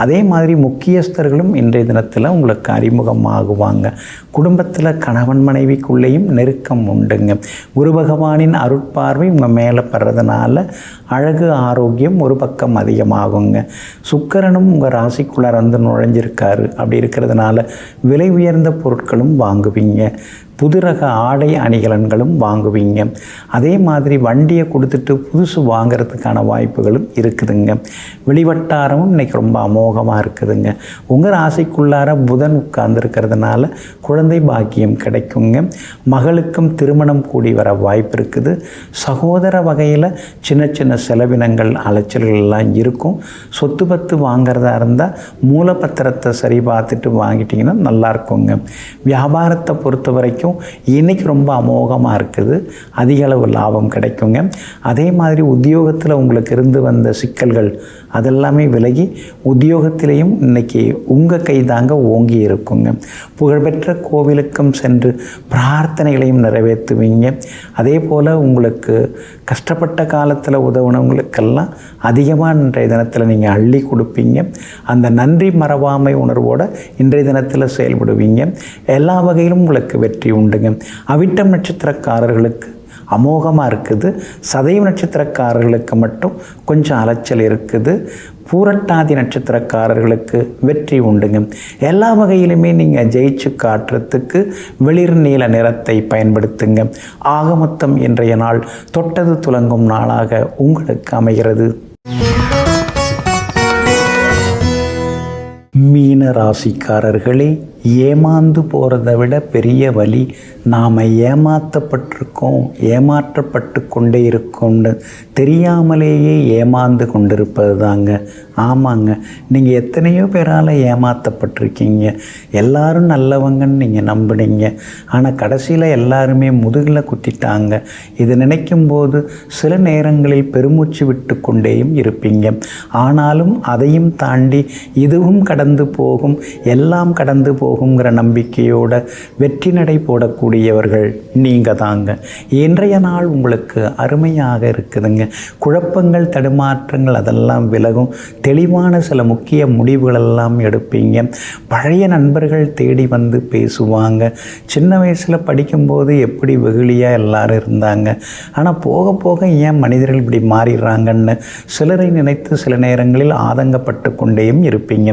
A: அதே மாதிரி முக்கியஸ்தர்களும் இன்றைய தினத்தில் உங்களுக்கு அறிமுகமாகுவாங்க. குடும்பத்தில் கணவன் மனைவிக்குள்ளேயும் நெருக்கம் உண்டுங்க. குரு பகவானின் அருட்பார்வை உங்கள் மேலே படுறதுனால அழகு ஆரோக்கியம் ஒரு பக்கம் அதிகமாகுங்க. சுக்கிரனும் உங்கள் ராசிக்குள்ளே வந்து நுழைஞ்சிருக்காரு. அப்படி இருக்கிறதுனால விலை உயர்ந்த பொருட்களும் வாங்குவீங்க. புது ரக ஆடை அணிகலன்களும் வாங்குவீங்க. அதே மாதிரி வண்டியை கொடுத்துட்டு புதுசு வாங்கிறதுக்கான வாய்ப்புகளும் இருக்குதுங்க. வெளிவட்டாரமும் இன்றைக்கி ரொம்ப அமோகமாக இருக்குதுங்க. உங்கள் ராசிக்குள்ளார புதன் உட்கார்ந்துருக்கிறதுனால குழந்தை பாக்கியம் கிடைக்குங்க. மகளுக்கும் திருமணம் கூடி வர வாய்ப்பு இருக்குது. சகோதர வகையில் சின்ன சின்ன செலவினங்கள் அலைச்சல்கள் எல்லாம் இருக்கும். சொத்து பத்து வாங்கிறதா இருந்தால் மூலப்பத்திரத்தை சரி பார்த்துட்டு வாங்கிட்டிங்கன்னா நல்லா இருக்குங்க. வியாபாரத்தை பொறுத்த வரைக்கும் இன்னைக்கு ரொம்ப அமோகமாக இருக்குது. அதிக அளவு லாபம் கிடைக்குங்க. அதே மாதிரி உத்தியோகத்தில் உங்களுக்கு இருந்து வந்த சிக்கல்கள் அதெல்லாமே விலகி உத்தியோகத்திலையும் இன்னைக்கு உங்கள் கைதாங்க ஓங்கி இருக்குங்க. புகழ்பெற்ற கோவிலுக்கும் சென்று பிரார்த்தனைகளையும் நிறைவேற்றுவீங்க. அதே போல் உங்களுக்கு கஷ்டப்பட்ட காலத்தில் உதவுனவங்களுக்கெல்லாம் அதிகமாக இன்றைய தினத்தில் நீங்கள் அள்ளி கொடுப்பீங்க. அந்த நன்றி மறவாமை உணர்வோடு இன்றைய தினத்தில் செயல்படுவீங்க. எல்லா வகையிலும் உங்களுக்கு வெற்றி உண்டுங்க. அவிட்டம் நட்சத்திரக்காரர்களுக்கு அமோகமாக இருக்குது. சதயம் நட்சத்திரக்காரர்களுக்கு மட்டும் கொஞ்சம் அலைச்சல் இருக்குது. பூரட்டாதி நட்சத்திரக்காரர்களுக்கு வெற்றி உண்டுங்க. எல்லா வகையிலுமே நீங்கள் ஜெயிச்சு காட்டுறதுக்கு வெளிர் நீல நிறத்தை பயன்படுத்துங்க. ஆக மொத்தம் இன்றைய நாள் தொட்டது துலங்கும் நாளாக உங்களுக்கு அமைகிறது. மீன ராசிக்காரர்களே, ஏமாந்து போகிறத விட பெரிய வலி நாம் ஏமாற்றப்பட்டிருக்கோம், ஏமாற்றப்பட்டு கொண்டே இருக்கோம்னு தெரியாமலேயே ஏமாந்து கொண்டிருப்பது தாங்க. ஆமாங்க, நீங்கள் எத்தனையோ பேரால் ஏமாற்றப்பட்டிருக்கீங்க. எல்லாரும் நல்லவங்கன்னு நீங்கள் நம்பினீங்க. ஆனால் கடைசியில் எல்லாருமே முதுகில் குத்திட்டாங்க. இது நினைக்கும் போது சில நேரங்களில் பெருமூச்சு விட்டு கொண்டேயும் இருப்பீங்க. ஆனாலும் அதையும் தாண்டி இதுவும் கடந்து போகும், எல்லாம் கடந்து போகுங்கிற நம்பிக்கையோட வெற்றி நடை போடக்கூடியவர்கள் நீங்கள் தாங்க. இன்றைய நாள் உங்களுக்கு அருமையாக இருக்குதுங்க. குழப்பங்கள், தடுமாற்றங்கள் அதெல்லாம் விலகும். தெளிவான சில முக்கிய முடிவுகளெல்லாம் எடுப்பீங்க. பழைய நண்பர்கள் தேடி வந்து பேசுவாங்க. சின்ன வயசில் படிக்கும்போது எப்படி வெகுளியாக எல்லாரும் இருந்தாங்க, ஆனால் போக போக ஏன் மனிதர்கள் இப்படி மாறிடுறாங்கன்னு சிலரை நினைத்து சில நேரங்களில் ஆதங்கப்பட்டு கொண்டேயும் இருப்பீங்க.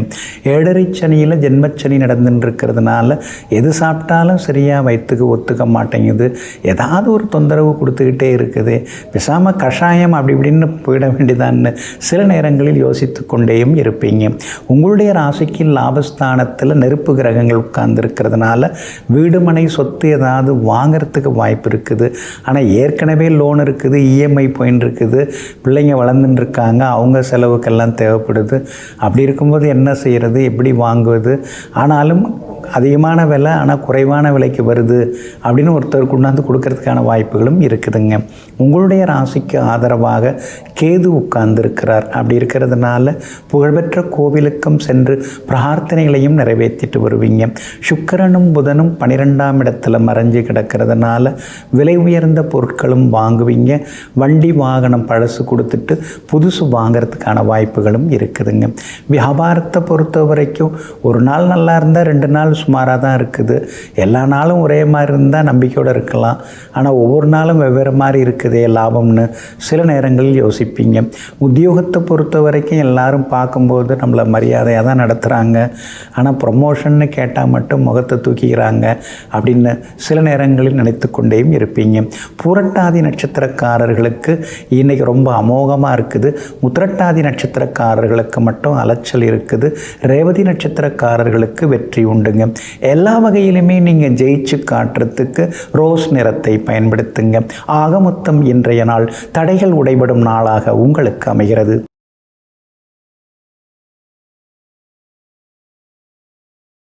A: ஏழரை சனியில் ஜென்மச்சனி நடந்துட்டுருக்கிறதுனால எது சாப்பிட்டாலும் சரியாக வயிற்றுக்கு ஒத்துக்க மாட்டேங்குது. ஏதாவது ஒரு தொந்தரவு கொடுத்துக்கிட்டே இருக்குது. பேசாமல் கஷாயம் அப்படி இப்படின்னு போயிட வேண்டியதான்னு சில நேரங்களில் யோசித்து கொண்டேயும் இருப்பீங்க. உங்களுடைய ராசிக்கு லாபஸ்தானத்தில் நெருப்பு கிரகங்கள் உட்கார்ந்துருக்கிறதுனால வீடு மனை சொத்து ஏதாவது வாங்கிறதுக்கு வாய்ப்பு இருக்குது. ஆனால் ஏற்கனவே லோன் இருக்குது, இஎம்ஐ போயின்னு இருக்குது, பிள்ளைங்க வளர்ந்துட்டு இருக்காங்க, அவங்க செலவுக்கெல்லாம் தேவைப்படுது. அப்படி இருக்கும்போது என்ன செய்கிறது, எப்படி வாங்குவது? ஆனாலும் அதிகமான விலை ஆனால் குறைவான விலைக்கு வருது அப்படின்னு ஒருத்தர் கொண்டாந்து கொடுக்கறதுக்கான வாய்ப்புகளும் இருக்குதுங்க. உங்களுடைய ராசிக்கு ஆதரவாக கேது உட்கார்ந்துருக்கிறார். அப்படி இருக்கிறதுனால புகழ்பெற்ற கோவிலுக்கும் சென்று பிரார்த்தனைகளையும் நிறைவேற்றிட்டு வருவீங்க. சுக்கிரனும் புதனும் 12ஆம் இடத்துல மறைஞ்சு கிடக்கிறதுனால விலை உயர்ந்த பொருட்களும் வாங்குவீங்க. வண்டி வாகனம் பழசு கொடுத்துட்டு புதுசு வாங்கிறதுக்கான வாய்ப்புகளும் இருக்குதுங்க. வியாபாரத்தை பொறுத்த வரைக்கும் ஒரு நாள் நல்லா இருந்தால் 2 நாள் நாளும் சுமாராக தான் இருக்குது. எல்லா நாளும் ஒரே மாதிரி இருந்தால் நம்பிக்கையோடு இருக்கலாம். ஆனால் ஒவ்வொரு நாளும் வெவ்வேறு மாதிரி இருக்குதே லாபம்னு சில நேரங்களில் யோசிப்பீங்க. உத்தியோகத்தை பொறுத்த வரைக்கும் எல்லாரும் பார்க்கும்போது நம்மளை மரியாதையாக தான் நடத்துகிறாங்க. ஆனால் ப்ரொமோஷன்னு கேட்டால் மட்டும் முகத்தை தூக்கிக்கிறாங்க அப்படின்னு சில நேரங்களில் நினைத்து கொண்டேயும் இருப்பீங்க. பூரட்டாதி நட்சத்திரக்காரர்களுக்கு இன்றைக்கி ரொம்ப அமோகமாக இருக்குது. உத்திரட்டாதி நட்சத்திரக்காரர்களுக்கு மட்டும் அலைச்சல் இருக்குது. ரேவதி நட்சத்திரக்காரர்களுக்கு வெற்றி உண்டுங்க. எல்லா வகையிலுமே நீங்கள் ஜெயிச்சு காட்டுறதுக்கு ரோஸ் நிறத்தை பயன்படுத்துங்க. ஆக மொத்தம் இன்றைய நாள் தடைகள் உடைபடும் நாளாக உங்களுக்கு அமைகிறது.